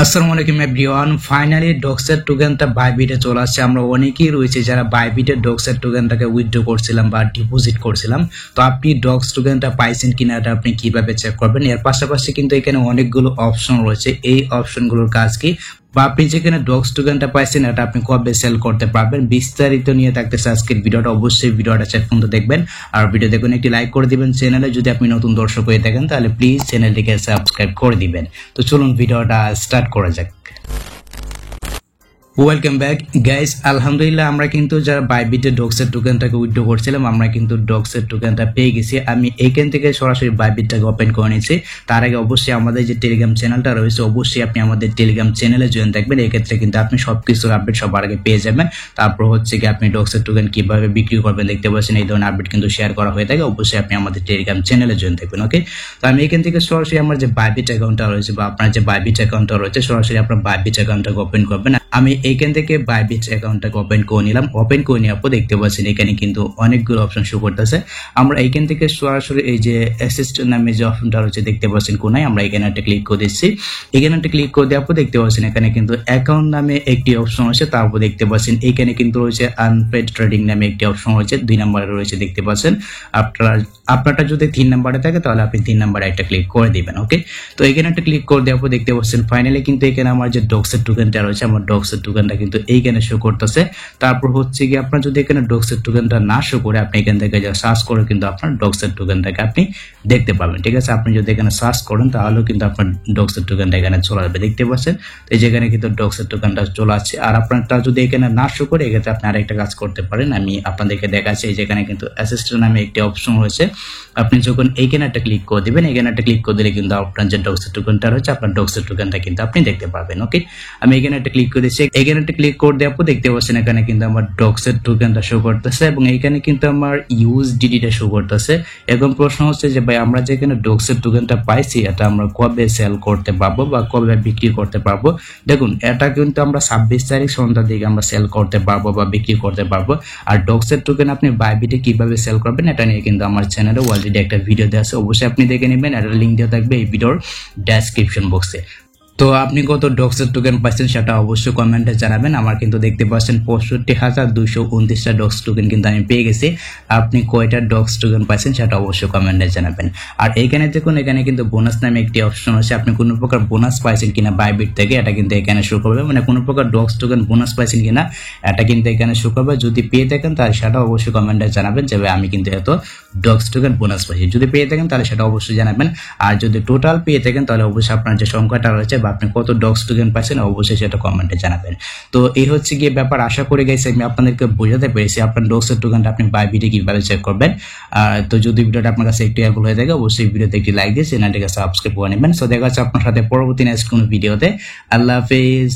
আসসালামু আলাইকুম everyone. Finally ডক্সের টোকেনটা বাইবিটে চলে আসছে। আমরা অনেকেই রয়েছে যারা বাইবিটে ডক্সের টোকেনটাকে উইথড্র করছিলাম বা ডিপোজিট করছিলাম। তো আপনি ডক্স টোকেনটা পাইছেন কিনা এটা আপনি কিভাবে চেক করবেন? এর পাশাপাশি কিন্তু এখানে অনেকগুলো অপশন রয়েছে। এই অপশনগুলোর কাজ কি, বা আপনি যেখানে ডক্স টোকেনটা পাইছেন এটা আপনি কবে সেল করতে পারবেন, বিস্তারিত নিয়ে থাকতেছে আজকের ভিডিওটা। অবশ্যই ভিডিওটা শেষ পর্যন্ত দেখবেন, আর ভিডিও দেখুন একটি লাইক করে দিবেন। চ্যানেলে যদি আপনি নতুন দর্শক হয়ে থাকেন তাহলে প্লিজ চ্যানেলটিকে সাবস্ক্রাইব করে দিবেন। তো চলুন ভিডিওটা স্টার্ট করা যাক। Welcome back guys. আলহামদুলিল্লাহ আমরা কিন্তু যারা বাইবিটে ডক্সের টোকেনটাকে উইথড্র করছিলাম আমরা কিন্তু ডক্সের টোকেনটা পেয়ে গেছি। আমি এইখান থেকে সরাসরি বাইবিটটাকে ওপেন করে নিয়েছি। তার আগে অবশ্যই আমাদের যে টেলিগ্রাম চ্যানেলটা রয়েছে অবশ্যই আপনি আমাদের টেলিগ্রাম চ্যানেলে জয়েন থাকবেন। এক্ষেত্রে কিন্তু আপনি সবকিছুর আপডেট সবার আগে পেয়ে যাবেন। তারপর হচ্ছে কি আপনি ডক্সের টোকেন কিভাবে বিক্রি করবেন দেখতে পাচ্ছেন, এই ধরনের আপডেট কিন্তু শেয়ার করা হয়ে থাকে। অবশ্যই আপনি আমাদের টেলিগ্রাম চ্যানেলে জয়েন থাকবেন। ওকে, তো আমি এখান থেকে সরাসরি আমার যে বাইবিট অ্যাকাউন্টটা রয়েছে বা আপনার যে বাইবিট অ্যাকাউন্টটা রয়েছে সরাসরি আপনার বাইবিট অ্যাকাউন্টটাকে ওপেন করবেন। আমি এইখান থেকে বাইবিট অ্যাকাউন্টটাকে ওপেন করে নিলাম। ওপেন করে নেওয়ার পর দেখতে পাচ্ছেন এখানে কিন্তু অনেকগুলো অপশন শো করতেছে। আমরা এইখান থেকে সরাসরি এই যে অ্যাসিস্ট্যান্ট নামে যে অপশনটা রয়েছে দেখতে পাচ্ছেন কোনায়, আমরা এখানে একটা ক্লিক করে দিচ্ছি। এখানে একটা ক্লিক করে দেওয়ার পর দেখতে পাচ্ছেন এখানে কিন্তু অ্যাকাউন্ট নামে একটি অপশন আছে। তারপর দেখতে পাচ্ছেন এখানে কিন্তু রয়েছে আনপেড ট্রেডিং নামে একটি অপশন রয়েছে, 2 নম্বরে রয়েছে দেখতে পাচ্ছেন। আপনারটা যদি 3 নম্বরে থাকে তাহলে আপনি 3 নম্বরে একটা ক্লিক করে দিবেন। ওকে, তো এখানে একটা ক্লিক করে দেওয়ার পর দেখতে পাচ্ছেন ফাইনালি কিন্তু এখানে আমার যে ডক্সের টোকেনটা রয়েছে আমার ডক্সের টোকেনটা কিন্তু এইখানে শো করতেছে। তারপর হচ্ছে কি আপনার যদি এখানে ডক্সের টোকেনটা না শো করে আপনি এখান থেকে যা সার্চ করে কিন্তু আপনার ডক্সের টোকেনটাকে আপনি দেখতে পাবেন। ঠিক আছে, আপনি যদি এখানে সার্চ করেন তাহলেও কিন্তু আপনার ডক্সের টোকেনটা এখানে চলে আসবে দেখতে পাচ্ছেন। তো এই যেখানে কিন্তু ডক্সের টোকেনটা চলে আসছে। আর আপনারটা যদি এখানে না শো করে এক্ষেত্রে আপনি আরেকটা কাজ করতে পারেন, আমি আপনাদেরকে দেখাচ্ছি। এই যেখানে কিন্তু অ্যাসিস্ট্যান্ট নামে একটি অপশন রয়েছে। আপনি যখন এইখানে একটা ক্লিক করে দিবেন, এখানে একটা ক্লিক করে দিলে কিন্তু আপনার যে ডক্সের টোকেনটা রয়েছে আপনার ডক্সের টোকেনটা কিন্তু আপনি দেখতে পারবেন। ওকে, আমি এখানে একটা ক্লিক করে দিচ্ছি। এখানে একটা ক্লিক করে দেওয়ার পর দেখতে পাচ্ছেন এখানে কিন্তু আমার ডক্সের টোকেনটা শো করতেছে এবং এখানে কিন্তু আমার ইউএসডিটি শো করতেছে। এখন প্রশ্ন হচ্ছে যে ভাই আমরা যেখানে ডক্সের টোকেনটা পাইছি এটা আমরা কবে সেল করতে পারবো বা কবে বিক্রি করতে পারবো? দেখুন এটা কিন্তু আমরা 26 তারিখ সন্ধ্যার দিকে আমরা সেল করতে পারবো বা বিক্রি করতে পারবো। আর ডক্সের টোকেন আপনি বাইবিটে কিভাবে সেল করবেন এটা নিয়ে কিন্তু আমার চ্যানেলে অলরেডি একটা ভিডিও দেওয়া আছে, অবশ্যই আপনি দেখে নেবেন। একটা লিঙ্ক দেওয়া থাকবে এই ভিডিওর ডেসক্রিপশন বক্সে। তো আপনি কত ডক্সের টোকেন পাচ্ছেন সেটা অবশ্যই কমেন্টে জানাবেন। আমার কিন্তু দেখতে পাচ্ছেন 65,229টা ডক্স টোকেন কিন্তু আমি পেয়ে গেছি। আপনি কয়টা ডক্স টোকেন পাচ্ছেন সেটা অবশ্যই কমেন্টে জানাবেন। আর এইখানে দেখুন এখানে কিন্তু বোনাস নামে একটি অপশন আছে। আপনি কোনো প্রকার বোনাস পাইছেন কিনা বাইবিট থেকে এটা কিন্তু এখানে শো করবে, মানে কোনো প্রকার ডক্স টোকেন বোনাস পাইছেন কিনা এটা কিন্তু এখানে শো করবে। যদি পেয়ে থাকেন তাহলে সেটা অবশ্যই কমেন্টে জানাবেন যে আমি কিন্তু এত ডক্স টোকেন বোনাস পাইছি। যদি পেয়ে থাকেন তাহলে সেটা অবশ্যই জানাবেন। আর যদি টোটাল পেয়ে থাকেন তাহলে অবশ্যই আপনার যে সংখ্যাটা রয়েছে বা আপনি কত ডক্স টোকেন পাইছেন অবশ্যই সেটা কমেন্টে জানাবেন। তো এই হচ্ছে গিয়ে ব্যাপার। আশা করি গাইস আমি আপনাদেরকে বোঝাতে পেরেছি আপনার ডক্সের টোকেনটা আপনি বাইবিটে কিভাবে চেক করবেন। তো যদি ভিডিওটা আপনার কাছে একটু হেল্পফুল হয়ে থাকে অবশ্যই ভিডিওতে একটি লাইক দিয়ে চ্যানেলটিকে সাবস্ক্রাইব করে নেবেন। সো দেখা হচ্ছে আপনার সাথে পরবর্তী নেক্সট কোনো ভিডিওতে। আল্লাহ হাফেজ।